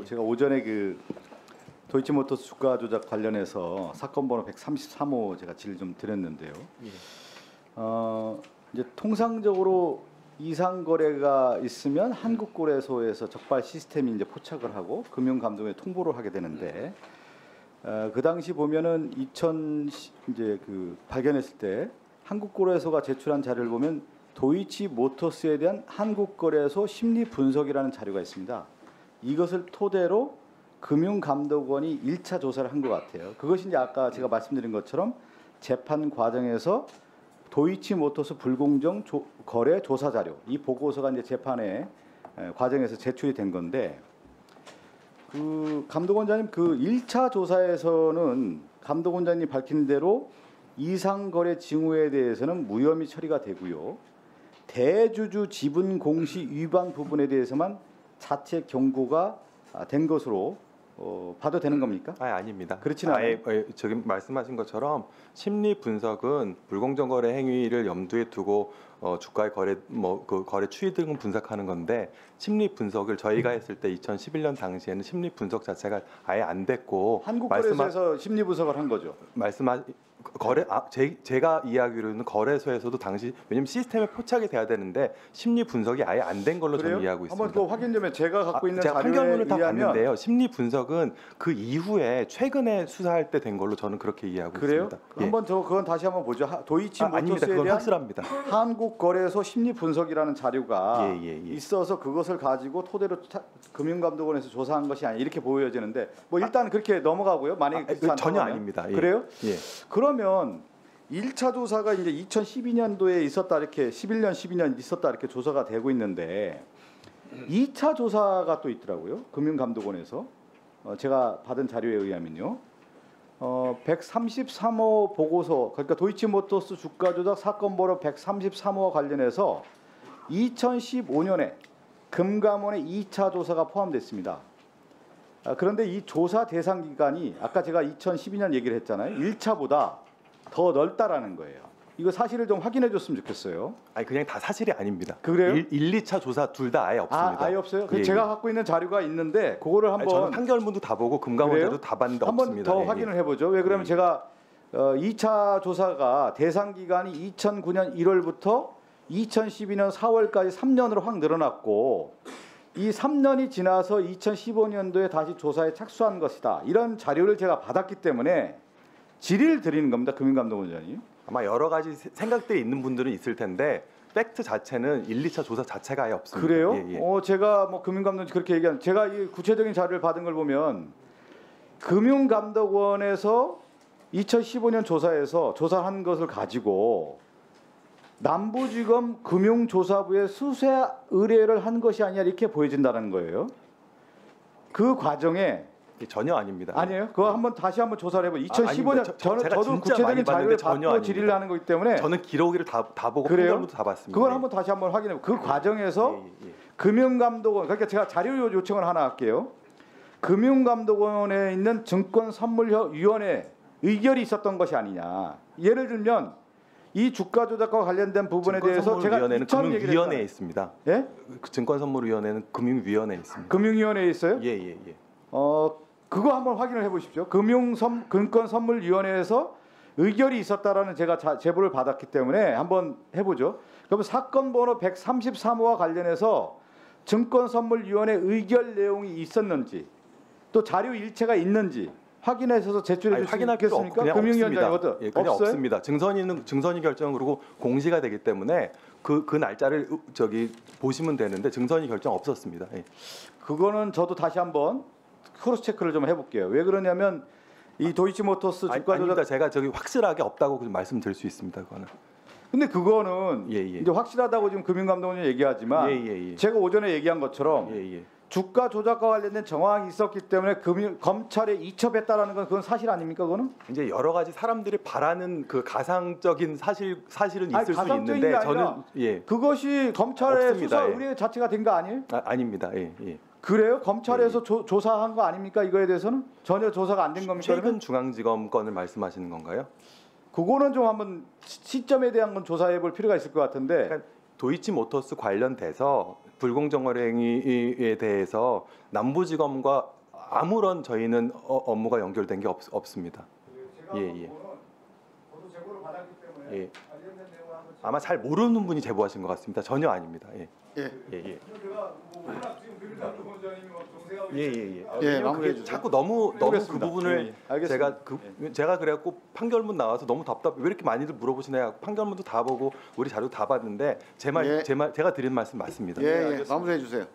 제가 오전에 그 도이치모터스 주가 조작 관련해서 사건 번호 133호 제가 질의 좀 드렸는데요. 이제 통상적으로 이상 거래가 있으면 한국거래소에서 적발 시스템이 이제 포착을 하고 금융감독원에 통보를 하게 되는데 그 당시 보면은 이제 그 발견했을 때 한국거래소가 제출한 자료를 보면 도이치모터스에 대한 한국거래소 심리 분석이라는 자료가 있습니다. 이것을 토대로 금융감독원이 1차 조사를 한 것 같아요. 그것이 이제 아까 제가 말씀드린 것처럼 재판 과정에서 도이치모터스 불공정 거래 조사 자료, 이 보고서가 이제 재판의 과정에서 제출이 된 건데, 그 감독원장님 그 1차 조사에서는 감독원장님 밝힌 대로 이상 거래 징후에 대해서는 무혐의 처리가 되고요. 대주주 지분 공시 위반 부분에 대해서만 자체 경고가 된 것으로 봐도 되는 겁니까? 아닙니다. 그렇지는 않아요. 저기 말씀하신 것처럼 심리 분석은 불공정 거래 행위를 염두에 두고 주가의 거래 그 거래 추이 등을 분석하는 건데, 심리 분석을 저희가 했을 때 2011년 당시에는 심리 분석 자체가 아예 안 됐고, 한국거래소에서 심리 분석을 한 거죠. 제가 이야기로는 거래소에서도 당시, 왜냐면 시스템에 포착이 돼야 되는데 심리 분석이 아예 안 된 걸로 저는 이해하고 있습니다. 한번 그 확인 좀 해. 제가 갖고 있는 제가 자료에 판결문을 다 의하면 봤는데요. 심리 분석은 그 이후에 최근에 수사할 때 된 걸로 저는 그렇게 이해하고 그래요? 있습니다. 한번 그건 다시 한번 보죠. 아닙니다. 도이치모터스에 그건 대한 확실합니다. 한국거래소 심리 분석이라는 자료가 예. 있어서 그것을 가지고 토대로 금융감독원에서 조사한 것이 아니라 이렇게 보여지는데, 뭐 일단 그렇게 넘어가고요. 만약에 그렇지 전혀 않다면. 아닙니다. 예. 그래요? 예. 그러면 1차 조사가 이제 2012년도에 있었다, 이렇게 11년, 12년 있었다 이렇게 조사가 되고 있는데, 2차 조사가 또 있더라고요. 금융감독원에서 제가 받은 자료에 의하면요. 133호 보고서, 그러니까 도이치모터스 주가 조작 사건 번호 133호와 관련해서 2015년에 금감원의 2차 조사가 포함됐습니다. 그런데 이 조사 대상 기간이 아까 제가 2012년 얘기를 했잖아요. 1차보다 더 넓다라는 거예요. 이거 사실을 좀 확인해 줬으면 좋겠어요. 그냥 다 사실이 아닙니다. 그래요? 1, 2차 조사 둘 다 아예 없습니다. 아예 없어요? 예, 제가 갖고 있는 자료가 있는데 그거를 한번 저는 판결문도 다 보고 금감원자도 다 봤는데 한번 없습니다. 더 확인을 해보죠. 왜 그러면 제가 2차 조사가 대상 기간이 2009년 1월부터 2012년 4월까지 3년으로 확 늘어났고, 이 3년이 지나서 2015년도에 다시 조사에 착수한 것이다, 이런 자료를 제가 받았기 때문에 질의를 드리는 겁니다. 금융감독원장님. 아마 여러 가지 생각들이 있는 분들은 있을 텐데 팩트 자체는 1, 2차 조사 자체가 아예 없습니다. 그래요? 예. 제가 뭐 금융감독원이 그렇게 얘기하는, 제가 이 구체적인 자료를 받은 걸 보면 금융감독원에서 2015년 조사에서 조사한 것을 가지고 남부지검 금융조사부에 수사 의뢰를 한 것이 아니냐, 이렇게 보여진다는 거예요. 그 과정에 전혀 아닙니다. 아니에요? 그거 한번 다시 한번 조사를 해보. 2015년 저도 구체적인 자료를 받고 질의를 하는 거기 때문에 저는 기록을 다 보고 그래요? 판결문도 다 봤습니다. 그걸 한번 다시 한번 확인해. 그 과정에서 금융감독원, 그러니까 제가 자료 요청을 하나 할게요. 금융감독원에 있는 증권선물위원회 의결이 있었던 것이 아니냐. 예를 들면 이 주가 조작과 관련된 부분에 대해서 제가 금융위원회에 있습니다. 예? 증권선물위원회는 금융위원회에 있습니다. 금융위원회에 있어요? 예. 그거 한번 확인을 해보십시오. 금융권선물위원회에서 의결이 있었다라는 제가 제보를 받았기 때문에 한번 해보죠. 그러면 사건 번호 133호와 관련해서 증권선물위원회 의결 내용이 있었는지, 또 자료 일체가 있는지 확인해서 제출해 주시겠습니까? 금융위원장이 그냥 없어요? 없습니다. 증선이 결정, 그리고 공시가 되기 때문에 그 날짜를 보시면 되는데 증선이 결정 없었습니다. 예. 그거는 저도 다시 한번 크로스 체크를 좀 해볼게요. 왜 그러냐면 이 도이치모터스 주가 조작, 제가 확실하게 없다고 말씀드릴 수 있습니다. 그거는. 근데 그거는 이제 확실하다고 지금 금융감독원이 얘기하지만 제가 오전에 얘기한 것처럼 주가 조작과 관련된 정황이 있었기 때문에 검찰에 이첩했다라는 건 그건 사실 아닙니까? 그거는 이제 여러 가지 사람들이 바라는 그 가상적인 사실은 있을 수 있는데 저는 그것이 검찰의 없습니다. 수사 의뢰 자체가 된 거 아니에요? 아닙니다. 그래요? 검찰에서 조사한 거 아닙니까? 이거에 대해서는 전혀 조사가 안 된 겁니까? 최근 중앙지검 건을 말씀하시는 건가요? 그거는 좀 한번 시점에 대한 건 조사해 볼 필요가 있을 것 같은데. 그러니까 도이치모터스 관련돼서 불공정 거래 행위에 대해서 남부지검과 아무런 저희는 업무가 연결된 게 없습니다. 예. 예. 아마 잘 모르는 분이 제보하신 것 같습니다. 전혀 아닙니다. 예. 예. 왜냐면 마무리해 그게 주세요. 자꾸 너무 그 알겠습니다. 부분을 예, 알겠습니다. 제가 그래갖고 판결문 나와서 너무 왜 이렇게 많이들 물어보시나요? 판결문도 다 보고 우리 자료 다 봤는데 예. 제가 드린 말씀 맞습니다. 예. 마무리해 주세요.